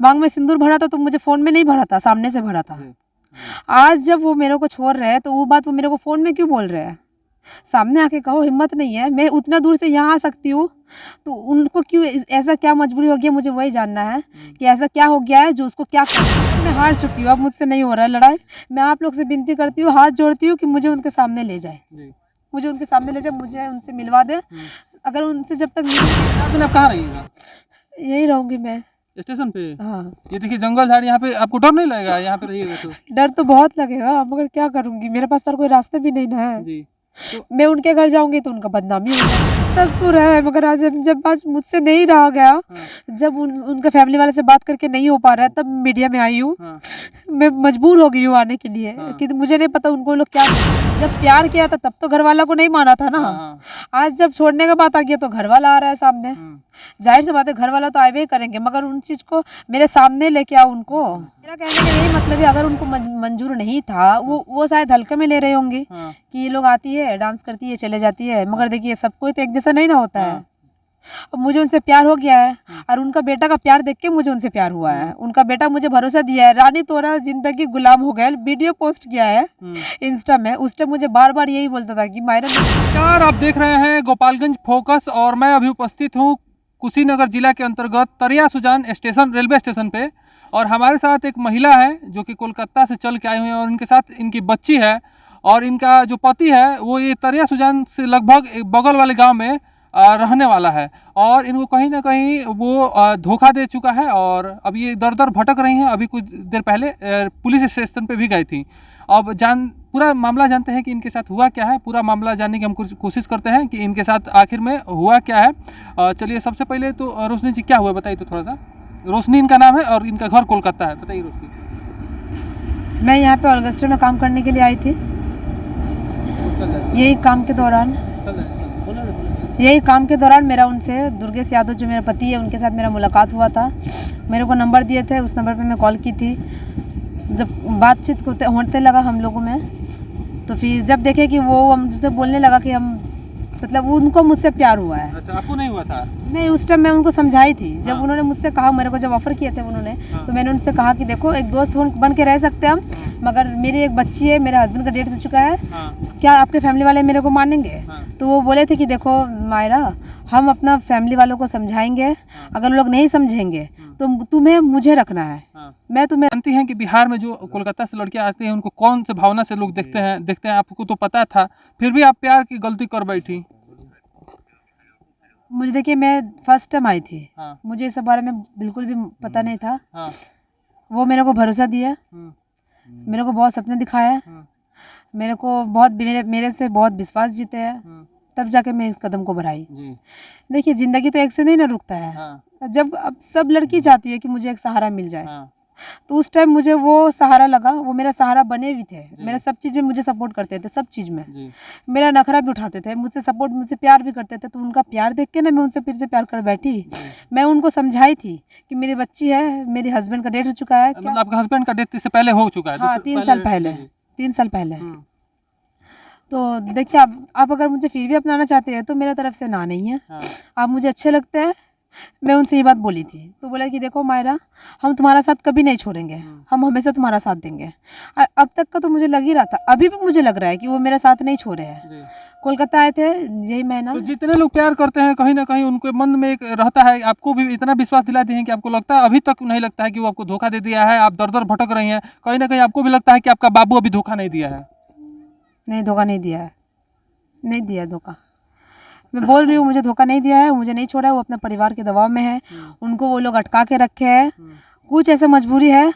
मांग में सिंदूर भरा था तो मुझे फ़ोन में नहीं भरा था, सामने से भरा था। आज जब वो मेरे को छोड़ रहे हैं तो वो बात वो मेरे को फ़ोन में क्यों बोल रहे हैं? सामने आके कहो, हिम्मत नहीं है, मैं उतना दूर से यहाँ आ सकती हूँ, तो उनको क्यों ऐसा क्या मजबूरी हो गई मुझे वही जानना है कि ऐसा क्या हो गया है जो उसको क्या मैं हार चुकी हूँ, अब मुझसे नहीं हो रहा है लड़ाई। मैं आप लोग से विनती करती हूँ, हाथ जोड़ती हूँ कि मुझे उनके सामने ले जाए, मुझे उनके सामने ले जाए, मुझे उनसे मिलवा दे। अगर उनसे जब तक आप कहाँ रहिएगा? यही रहूँगी मैं स्टेशन पे? हाँ। ये देखिए जंगल झाड़, यहाँ पे आपको डर नहीं लगेगा यहाँ पे रहिएगा तो? डर तो बहुत लगेगा, मगर क्या करूँगी, मेरे पास तो कोई रास्ते भी नहीं ना है। जी। तो मैं उनके घर जाऊंगी तो उनका बदनामी होगा। तक तो रहा है, मगर आज जब आज मुझसे नहीं रहा गया, जब उनके फैमिली वाले से बात करके नहीं हो पा रहा है, तब मीडिया में आई हूँ। मैं मजबूर हो गई हूँ आने के लिए कि मुझे नहीं पता उनको लोग क्या, जब प्यार किया था तब तो घर वाला को नहीं माना था ना। आज जब छोड़ने का बात आ गया तो घर वाला आ रहा है सामने। जाहिर सी बात है घर वाला तो आए ही करेंगे, मगर उन चीज को मेरे सामने लेके आओ उनको। मेरा कहने का यही मतलब है, अगर उनको मंजूर नहीं था, वो शायद हल्के में ले रहे होंगे कि ये लोग आती है, डांस करती है, चले जाती है, मगर देखिए सब कोई तो एक जैसा नहीं ना होता है। अब मुझे उनसे प्यार हो गया है और उनका बेटा का प्यार देख के मुझे उनसे प्यार हुआ है। उनका बेटा मुझे भरोसा दिया है, रानी तोरा जिंदगी गुलाम हो गया, वीडियो पोस्ट किया है इंस्टा में। उस टाइम मुझे बार बार यही बोलता था कि मायरा। नमस्कार, आप देख रहे हैं गोपालगंज फोकस और मैं अभी उपस्थित हूँ कुशीनगर जिला के अंतर्गत तरिया सुजान स्टेशन, रेलवे स्टेशन पे। और हमारे साथ एक महिला है जो कि कोलकाता से चल के आई हुई है और इनके साथ इनकी बच्ची है और इनका जो पति है वो ये तरिया सुजान से लगभग बगल वाले गांव में रहने वाला है और इनको कहीं ना कहीं वो धोखा दे चुका है और अब ये दर दर भटक रही हैं। अभी कुछ देर पहले पुलिस स्टेशन पे भी गई थी। अब पूरा मामला जानते हैं कि इनके साथ हुआ क्या है। पूरा मामला जानने की हम कोशिश करते हैं कि इनके साथ आखिर में हुआ क्या है। चलिए सबसे पहले तो रोशनी जी क्या हुआ बताइए तो थोड़ा सा। रोशनी इनका नाम है और इनका घर कोलकाता है, बताइए रोशनी। मैं यहाँ पे ऑर्केस्ट्रा में काम करने के लिए आई थी। यही काम के दौरान मेरा उनसे दुर्गेश यादव जो मेरा पति है उनके साथ मेरा मुलाकात हुआ था। मेरे को नंबर दिए थे, उस नंबर पे मैं कॉल की थी। जब बातचीत होते लगा हम लोगों में, तो फिर जब देखे कि वो हमसे बोलने लगा कि हम मतलब उनको मुझसे प्यार हुआ है। अच्छा, आपको नहीं हुआ था? नहीं, उस टाइम मैं उनको समझाई थी। जब उन्होंने मुझसे कहा, मेरे को जब ऑफर किए थे उन्होंने, तो मैंने उनसे कहा कि देखो एक दोस्त बन के रह सकते हम, मगर मेरी एक बच्ची है, मेरे हस्बैंड का डेट हो चुका है, क्या आपके फैमिली वाले मेरे को मानेंगे? तो वो बोले थे कि देखो मायरा, हम अपना फैमिली वालों को समझाएंगे, अगर लोग नहीं समझेंगे तो तुम्हें मुझे रखना है। मैं तुम्हें जानती हैं कि बिहार में जो कोलकाता से लड़कियां आती हैं उनको कौन से भावना से लोग देखते हैं आपको तो पता था, फिर भी आप प्यार की गलती कर बैठी। मुझे देखिए, मैं फर्स्ट टाइम आई थी, मुझे इस बारे में बिल्कुल भी पता नहीं था। वो मेरे को भरोसा दिया, मेरे को बहुत सपने दिखाया, मेरे को बहुत मेरे से बहुत विश्वास जीते हैं, तब जाके मैं इस कदम को बढ़ाई। देखिए ज़िंदगी तो एक से नहीं ना रुकता है। जब अब सब लड़की चाहती है कि मुझे एक सहारा मिल जाए, तो उस टाइम मुझे वो सहारा लगा। वो मेरा सहारा बने भी थे, मेरा सब चीज़ में मुझे सपोर्ट करते थे, सब चीज़ में मेरा नखरा भी उठाते थे, मुझसे सपोर्ट, मुझसे प्यार भी करते थे। तो उनका प्यार देख के ना मैं उनसे फिर से प्यार कर बैठी। मैं उनको समझाई थी कि मेरी बच्ची है, मेरे हस्बैंड का डेथ हो चुका है। मतलब आपके हस्बैंड का डेथ इससे पहले हो चुका है? हाँ, 3 साल पहले। तो देखिए, आप अगर मुझे फिर भी अपनाना चाहते हैं तो मेरे तरफ से ना नहीं है। आप मुझे अच्छे लगते हैं। मैं उनसे ये बात बोली थी, तो बोला कि देखो मायरा, हम तुम्हारा साथ कभी नहीं छोड़ेंगे, हम हमेशा तुम्हारा साथ देंगे। अब तक का तो मुझे लग ही रहा था, अभी भी मुझे लग रहा है कि वो मेरा साथ नहीं छोड़े हैं। कोलकाता आए थे यही महीना। तो जितने लोग प्यार करते हैं कहीं ना कहीं उनके मन में एक रहता है, आपको भी इतना विश्वास दिलाते हैं कि आपको लगता है, अभी तक नहीं लगता है कि वो आपको धोखा दे दिया है, आप दर दर भटक रही हैं, कहीं ना कहीं आपको भी लगता है कि आपका बाबू अभी धोखा नहीं दिया है। नहीं, धोखा नहीं दिया है, नहीं दिया धोखा। मैं बोल रही हूँ, मुझे धोखा नहीं दिया है, मुझे नहीं छोड़ा है। वो अपने परिवार के दबाव में है, उनको वो लोग अटका के रखे हैं। कुछ ऐसा मजबूरी है,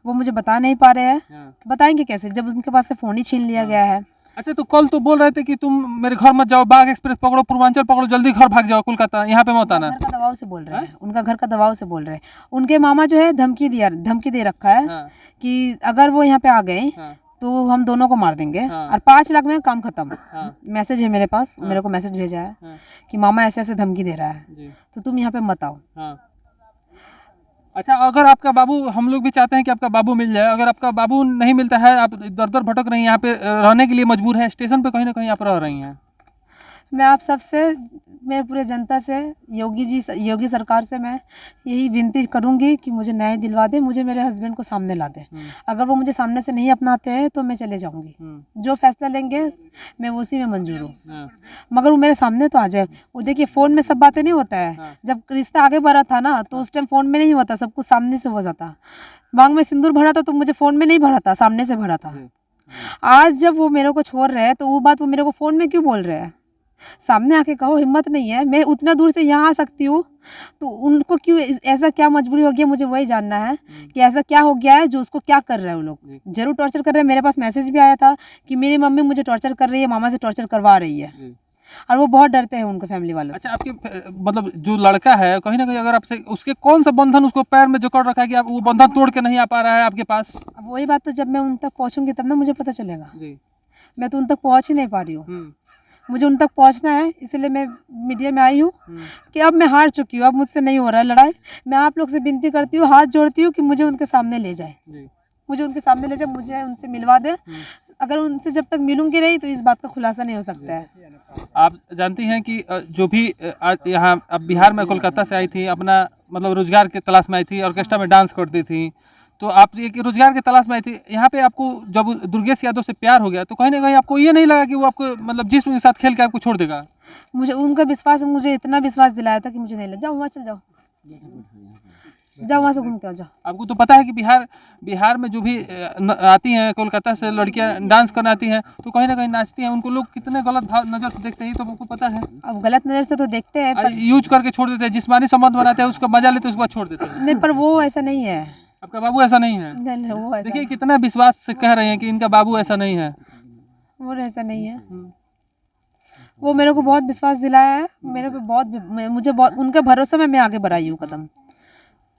वो मुझे बता नहीं पा रहे हैं। बताएंगे कैसे जब उनके पास से फ़ोन ही छीन लिया गया है। अच्छा, तो कल तो बोल रहे थे कि तुम मेरे घर मत जाओ, बाग एक्सप्रेस पकड़ो, पूर्वांचल पकड़ो, जल्दी घर भाग जाओ कोलकाता, यहाँ पे मत आना। घर का दबाव से बोल रहे हैं, उनका घर का दबाव से बोल रहे हैं। उनके मामा जो है धमकी दे रखा है कि अगर वो यहाँ पे आ गए तो हम दोनों को मार देंगे और 5 लाख में काम खत्म। मैसेज है मेरे पास, मेरे को मैसेज भेजा है कि मामा ऐसे ऐसे धमकी दे रहा है, तो तुम यहाँ पे मत आओ। अच्छा, अगर आपका बाबू, हम लोग भी चाहते हैं कि आपका बाबू मिल जाए, अगर आपका बाबू नहीं मिलता है, आप दर दर भटक रही हैं, यहाँ पे रहने के लिए मजबूर है, स्टेशन पे कहीं ना कहीं आप रह रही हैं। मैं आप सबसे, मेरे पूरे जनता से, योगी सरकार से मैं यही विनती करूंगी कि मुझे न्याय दिलवा दे, मुझे मेरे हस्बैंड को सामने ला दे। अगर वो मुझे सामने से नहीं अपनाते हैं तो मैं चले जाऊंगी। जो फैसला लेंगे मैं उसी में मंजूर हूँ, मगर वो मेरे सामने तो आ जाए। वो देखिए फ़ोन में सब बातें नहीं होता है। जब रिश्ता आगे बढ़ा था ना तो उस टाइम फ़ोन में नहीं होता, सब कुछ सामने से हो जाता। मांग में सिंदूर भरा था तो मुझे फ़ोन में नहीं भरा था, सामने से भरा था। आज जब वो मेरे को छोड़ रहे हैं तो वो बात वो मेरे को फ़ोन में क्यों बोल रहे हैं? सामने आके कहो, हिम्मत नहीं है। मैं उतना दूर से यहाँ आ सकती हूँ तो उनको क्यों, ऐसा क्या मजबूरी हो गया, मुझे वही जानना है कि ऐसा क्या हो गया है जो उसको क्या कर रहे हैं वो लोग। जरूर टॉर्चर कर रहे हैं। मेरे पास मैसेज भी आया था कि मेरी मम्मी मुझे टॉर्चर कर रही है, मामा से टॉर्चर करवा रही है, और वो बहुत डरते हैं उनके फैमिली वालों से। अच्छा, आपके मतलब जो लड़का है कहीं ना कहीं अगर आपसे उसके कौन सा बंधन उसको पैर में जकड़ रखा है कि आप वो बंधन तोड़ के नहीं आ पा रहा है आपके पास? अब वही बात तो जब मैं उन तक पहुँचूंगी तब ना मुझे पता चलेगा। जी। मैं तो उन तक पहुँच ही नहीं पा रही हूँ। मुझे उन तक पहुंचना है, इसलिए मैं मीडिया में आई हूँ कि अब मैं हार चुकी हूँ, अब मुझसे नहीं हो रहा है लड़ाई। मैं आप लोग से विनती करती हूँ, हाथ जोड़ती हूँ कि मुझे उनके सामने ले जाए, मुझे उनके सामने ले जाए, मुझे उनसे मिलवा दे। अगर उनसे जब तक मिलूंगी नहीं तो इस बात का खुलासा नहीं हो सकता है। आप जानती हैं कि जो भी यहाँ अब बिहार में कोलकाता से आई थी, अपना मतलब रोजगार के तलाश में आई थी, ऑर्केस्ट्रा में डांस करती थी, तो आप ये कि रोजगार के तलाश में आई थी। यहाँ पे आपको जब दुर्गेश यादव से प्यार हो गया तो कहीं ना कहीं आपको ये नहीं लगा कि वो आपको मतलब जिस्म के साथ खेल के आपको छोड़ देगा? मुझे उनका विश्वास, मुझे इतना विश्वास दिलाया था कि मुझे नहीं लगा। जाओ वहाँ चल जाओ, जाओ वहाँ से घूम के आ जाओ। आपको तो पता है कि बिहार में जो भी आती हैं कोलकाता से लड़कियां डांस करने आती हैं तो कहीं ना कहीं नाचती हैं, उनको लोग कितने गलत भाव नज़र से देखते हैं, तो आपको पता है। अब गलत नज़र से तो देखते हैं पर यूज करके छोड़ देते हैं, जिस्मानी संबंध बनाते हैं, उसका मजा लेते हैं, उसके बाद छोड़ देते हैं। नहीं, पर वो ऐसा नहीं है। आपका बाबू ऐसा नहीं है? नहीं, वो ऐसा देखिए कितना विश्वास से कह रहे हैं कि इनका बाबू ऐसा नहीं है। वो ऐसा नहीं है। वो मेरे को बहुत विश्वास दिलाया है, मेरे पे मुझे बहुत उनके भरोसे में मैं आगे बढ़ाई हूँ कदम।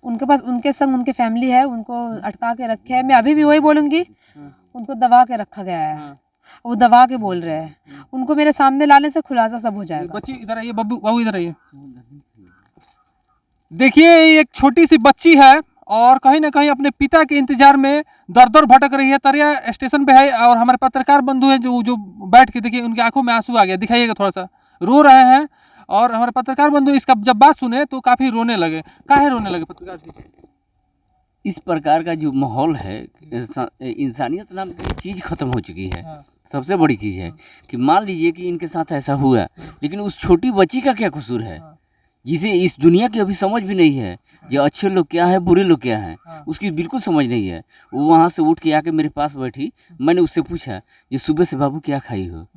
उनके पास, उनके संग उनके फैमिली है, उनको अटका के रखे है। मैं अभी भी वही बोलूँगी, उनको दबा के रखा गया है। वो दबा के बोल रहे हैं। उनको मेरे सामने लाने से खुलासा सब हो जाएगा। बच्ची इधर आइए, बाबू इधर आइए। देखिए एक छोटी सी बच्ची है और कहीं ना कहीं अपने पिता के इंतजार में दर दर भटक रही है। तरिया स्टेशन पे है और हमारे पत्रकार बंधु हैं जो बैठ के, देखिए उनकी आंखों में आंसू आ गया, दिखाइएगा थोड़ा सा, रो रहे हैं। और हमारे पत्रकार बंधु इसका जब बात सुने तो काफी रोने लगे। काहे रोने लगे पत्रकार जी? इस प्रकार का जो माहौल है, इंसानियत नाम की चीज़ खत्म हो चुकी है। सबसे बड़ी चीज़ है कि मान लीजिए कि इनके साथ ऐसा हुआ, लेकिन उस छोटी बच्ची का क्या कसूर है जिसे इस दुनिया की अभी समझ भी नहीं है, जो अच्छे लोग क्या है बुरे लोग क्या हैं, उसकी बिल्कुल समझ नहीं है। वो वहाँ से उठ के आके मेरे पास बैठी, मैंने उससे पूछा कि सुबह से बाबू क्या खाई हो,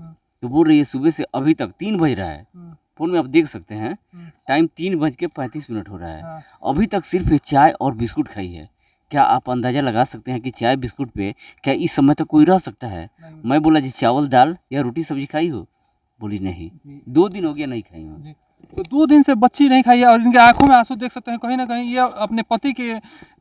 तो बोल रही है सुबह से अभी तक 3 बज रहा है, फ़ोन में आप देख सकते हैं टाइम 3:35 हो रहा है, अभी तक सिर्फ ये चाय और बिस्कुट खाई है। क्या आप अंदाज़ा लगा सकते हैं कि चाय बिस्कुट पे क्या इस समय तक कोई रह सकता है? मैं बोला जी चावल दाल या रोटी सब्जी खाई हो? बोली नहीं, 2 दिन हो गया नहीं खाई हूँ। तो 2 दिन से बच्ची नहीं खाई है और इनके आंखों में आंसू देख सकते हैं। कहीं ना कहीं ये अपने पति के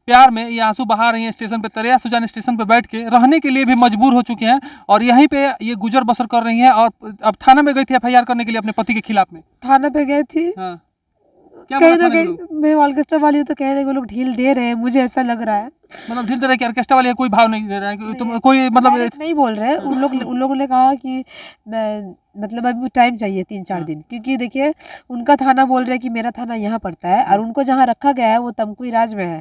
प्यार में ये आंसू बहा रही हैं। स्टेशन पे, तरिया सुजान स्टेशन पे बैठ के रहने के लिए भी मजबूर हो चुके हैं और यहीं पे ये गुजर बसर कर रही हैं। और अब थाना में गई थी FIR करने के लिए अपने पति के खिलाफ में। थाना पे गई थी। हाँ, क्या कहीं बोला ना थाने के कहीं लोग? मैं ऑर्केस्ट्रा वाली हूँ तो कह रहे वो लोग ढील दे रहे हैं, मुझे ऐसा लग रहा है। मतलब ढील दे रहे हैं कि ऑर्केस्ट्रा वाले कोई भाव नहीं दे रहा है कि तुम कोई मतलब डायरेक्ट नहीं बोल रहे। उन लोगों ने कहा कि मतलब अभी टाइम चाहिए 3-4 दिन, क्योंकि देखिए उनका थाना बोल रहे हैं कि मेरा थाना यहाँ पड़ता है और उनको जहाँ रखा गया है वो तमकुई राज में है।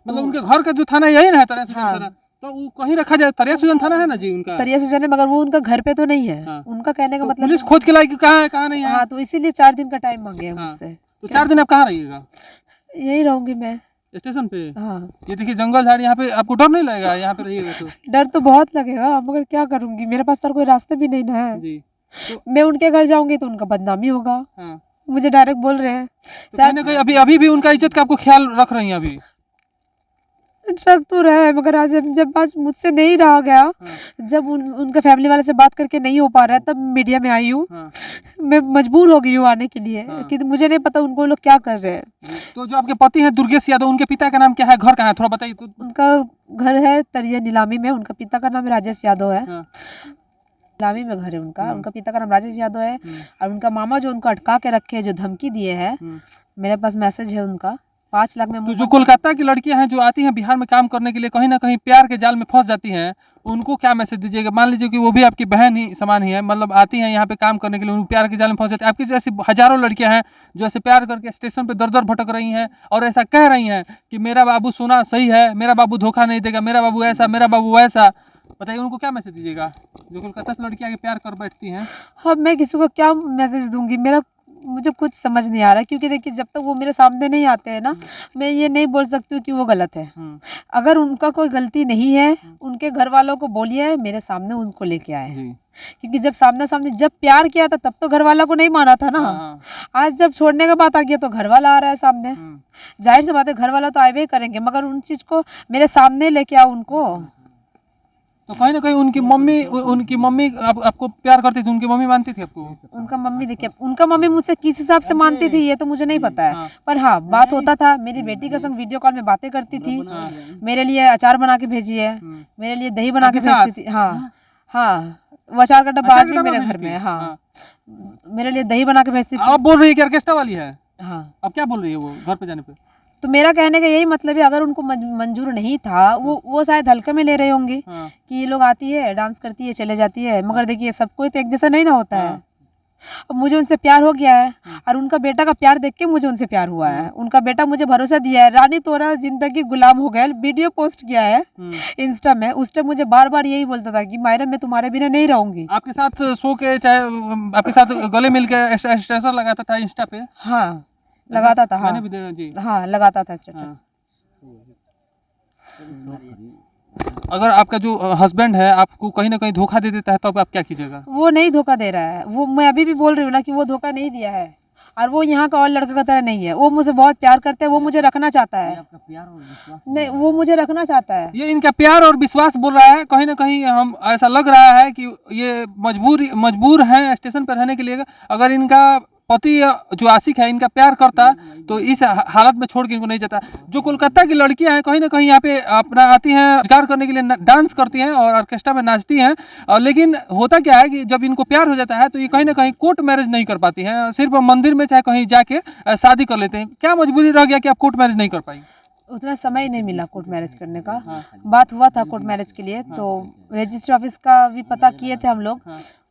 मतलब उनके घर का जो थाना यही ना है, तरिया सुजान थाना, तो वो कहीं रखा जाए। तरिया सुजान थाना है ना जी उनका, तरिया सुजान है, मगर वो उनका घर पे तो नहीं है। उनका कहने का मतलब पुलिस खोज के लाई कि कहाँ है कहाँ नहीं है। हाँ, तो इसीलिए 4 दिन का टाइम मांगे हैं मुझसे। तो 4 दिन आप कहाँ रहिएगा? यही रहूंगी मैं स्टेशन पे। हाँ। ये देखिए जंगल झाड़, यहाँ पे आपको डर नहीं लगेगा यहाँ पे रहिएगा तो? डर तो बहुत लगेगा, मगर क्या करूंगी, मेरे पास तो कोई रास्ते भी नहीं ना है जी। तो मैं उनके घर जाऊंगी तो उनका बदनामी होगा। हाँ। मुझे डायरेक्ट बोल रहे हैं। तो कहीं ना कहीं अभी भी उनका इज्जत का आपको ख्याल रख रही हैं अभी? शक तो रहा है, मगर जब आज मुझसे नहीं रहा गया, जब उनके फैमिली वाले से बात करके नहीं हो पा रहा है, तब मीडिया में आई हूँ। मैं मजबूर हो गई हूँ आने के लिए कि मुझे नहीं पता उनको लोग क्या कर रहे हैं। तो जो आपके पति हैं दुर्गेश यादव, उनके पिता का नाम क्या है, घर कहाँ है, थोड़ा बताइए तो। उनका घर है तरिया नीलामी में, उनका पिता का नाम राजेश यादव है। नीलामी में घर है उनका। उनका पिता का नाम राजेश यादव है और उनका मामा जो उनको अटका के रखे है, जो धमकी दिए है, मेरे पास मैसेज है उनका 5 लाख में तो जो कोलकाता की लड़कियां हैं जो आती हैं बिहार में काम करने के लिए, कहीं ना कहीं प्यार के जाल में फंस जाती हैं, उनको क्या मैसेज दीजिएगा? मान लीजिए कि वो भी आपकी बहन ही समान ही है, मतलब आती हैं यहाँ पे काम करने के लिए, उनको प्यार के जाल में फंस जाती है। आपकी जैसी हजारों लड़कियां हैं जो ऐसे प्यार करके स्टेशन पे दर दर भटक रही हैं और ऐसा कह रही हैं कि मेरा बाबू सोना सही है, मेरा बाबू धोखा नहीं देगा, मेरा बाबू ऐसा, मेरा बाबू वैसा। बताइए उनको क्या मैसेज दीजिएगा जो कोलकाता से लड़कियां आके प्यार कर बैठती हैं? हाँ, मैं किसी को क्या मैसेज दूंगी? मुझे कुछ समझ नहीं आ रहा, क्योंकि देखिए जब तक वो मेरे सामने नहीं आते हैं ना, मैं ये नहीं बोल सकती हूँ कि वो गलत है। अगर उनका कोई गलती नहीं है, उनके घर वालों को बोलिए मेरे सामने उनको लेके आए, क्योंकि जब सामने जब प्यार किया था तब तो घर वाला को नहीं माना था ना। आज जब छोड़ने का बात आ गया तो घर वाला आ रहा है सामने। जाहिर सी बात है घर वाला तो आए भी करेंगे, मगर उन चीज को मेरे सामने लेके आओ उनको। तो कहीं ना कहीं उनकी मम्मी आपको प्यार करती थी, उनकी मम्मी मानती थी आपको? उनका मम्मी देखिए, उनका मम्मी मुझसे किस हिसाब से मानती थी ये तो मुझे नहीं पता है, पर हाँ बात होता था। मेरी बेटी के संग वीडियो कॉल में बातें करती थी, मेरे लिए अचार बना के भेजी है, मेरे लिए दही बना के भेजती थी। हाँ हाँ, वो अचार का डब्बा आज भी मेरे घर में है। हाँ, मेरे लिए दही बना के भेजती थी। आप बोल रही है कि ऑर्केस्ट्रा वाली है? हाँ। अब क्या बोल रही है वो घर पे जाने पे? तो मेरा कहने का यही मतलब है, अगर उनको मंजूर नहीं था, वो शायद हल्के में ले रहे होंगे कि ये लोग आती है, डांस करती है, चले जाती है। मगर देखिए सबको तो एक जैसा नहीं ना होता है। अब मुझे उनसे प्यार हो गया है, और उनका बेटा का प्यार देख के मुझे उनसे प्यार हुआ है। उनका बेटा मुझे भरोसा दिया है, रानी तोरा जिंदगी गुलाम हो गया, वीडियो पोस्ट किया है इंस्टा में। उस टाइम मुझे बार बार यही बोलता था कि मायरा मैं तुम्हारे बिना नहीं रहूंगी। आपके साथ सो के, चाहे आपके साथ गले मिल के स्टेटस लगाता था इंस्टा पे? हाँ लगाता था। हाँ मैंने भी जी। हाँ लगाता था स्टेटस। अगर आपका जो हस्बैंड है आपको कहीं ना कहीं धोखा दे देता है तो अब आप क्या कीजिएगा? वो नहीं धोखा दे रहा है, वो मैं अभी भी बोल रही हूँ ना कि वो धोखा नहीं दिया है, और वो यहाँ का और लड़का का तरह नहीं है। वो मुझे बहुत प्यार करते हैं, वो मुझे रखना चाहता है। आपका प्यार और विश्वास नहीं, वो मुझे रखना चाहता है। ये इनका प्यार और विश्वास बोल रहा है। कहीं ना कहीं हम ऐसा लग रहा है कि ये मजबूर हैं स्टेशन पर रहने के लिए। अगर इनका पति जो आशिक है इनका प्यार करता तो इस हालत में छोड़ के इनको नहीं जाता। जो कोलकाता की लड़कियां हैं कहीं ना कहीं यहाँ पे अपना आती हैं रोजगार करने के लिए, डांस करती हैं और ऑर्केस्ट्रा में नाचती हैं, लेकिन होता क्या है कि जब इनको प्यार हो जाता है तो ये कहीं ना कहीं कोर्ट मैरिज नहीं कर पाती हैं, सिर्फ मंदिर में चाहे कहीं जाके शादी कर लेते हैं। क्या मजबूरी रह गया कि आप कोर्ट मैरिज नहीं कर पाई? उतना समय ही नहीं मिला कोर्ट मैरिज करने का। बात हुआ था कोर्ट मैरिज के लिए, तो रजिस्ट्री ऑफिस का भी पता किए थे हम लोग।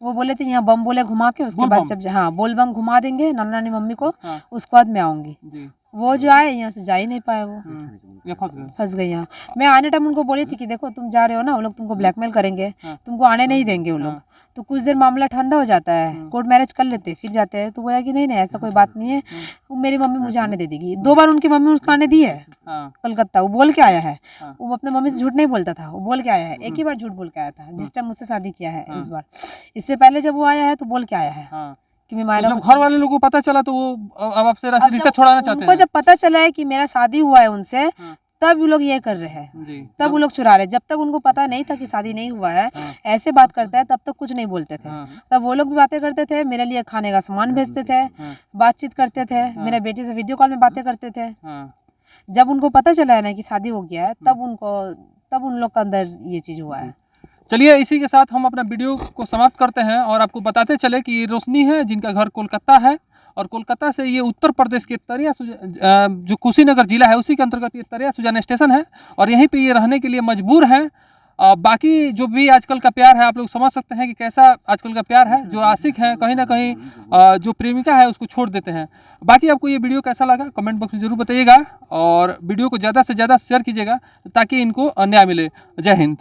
वो बोले थे यहाँ बम बोले घुमा के, उसके बाद जब हाँ बोल बम घुमा देंगे नाना नानी मम्मी को, उसके बाद मैं आऊंगी। वो जो आए यहाँ से जा ही नहीं पाए, वो फंस गए यहाँ। मैं आने टाइम उनको बोली थी कि देखो तुम जा रहे हो ना, वो लोग तुमको ब्लैकमेल करेंगे, तुमको आने नहीं देंगे वो लोग। तो कुछ देर मामला ठंडा हो जाता है, कोर्ट मैरिज कर लेते फिर जाते हैं। तो बोला कि नहीं नहीं ऐसा कोई बात नहीं है, मेरी मम्मी मुझे आने दे देगी। 2 बार उनकी मम्मी उसको आने दी है कलकत्ता। वो बोल के आया है, वो अपने मम्मी से झूठ नहीं बोलता था, वो बोल के आया है। एक ही बार झूठ बोल के आया था जिस टाइम मुझसे शादी किया है। इस बार इससे पहले जब वो आया है तो बोल के आया है कि मैं मायरा। जब घर वाले लोगों को पता चला तो वो अब आपसे रिश्ता छोड़ाना चाहते हैं। उनको जब पता चला है कि मेरा शादी हुआ है उनसे, तब वो लोग ये कर रहे हैं, तब वो लोग चुरा रहे। जब तक उनको पता नहीं था कि शादी नहीं हुआ है, ऐसे बात करता है, तब तक कुछ नहीं बोलते थे। तब वो लोग भी बातें करते थे, मेरे लिए खाने का सामान भेजते थे, बातचीत करते थे, मेरे बेटे से वीडियो कॉल में बातें करते थे। जब उनको पता चला है ना कि शादी हो गया है, तब उन लोग का अंदर ये चीज हुआ है। चलिए इसी के साथ हम अपना वीडियो को समाप्त करते हैं और आपको बताते चले कि ये रोशनी है जिनका घर कोलकाता है, और कोलकाता से ये उत्तर प्रदेश के तरिया जो कुशीनगर जिला है उसी के अंतर्गत ये तरिया सुजान स्टेशन है, और यहीं पे ये रहने के लिए मजबूर हैं। बाकी जो भी आजकल का प्यार है आप लोग समझ सकते हैं कि कैसा आजकल का प्यार है। जो आशिक है कहीं ना कहीं जो प्रेमिका है उसको छोड़ देते हैं। बाकी आपको ये वीडियो कैसा लगा कमेंट बॉक्स में ज़रूर बताइएगा, और वीडियो को ज़्यादा से ज़्यादा शेयर कीजिएगा ताकि इनको न्याय मिले। जय हिंद।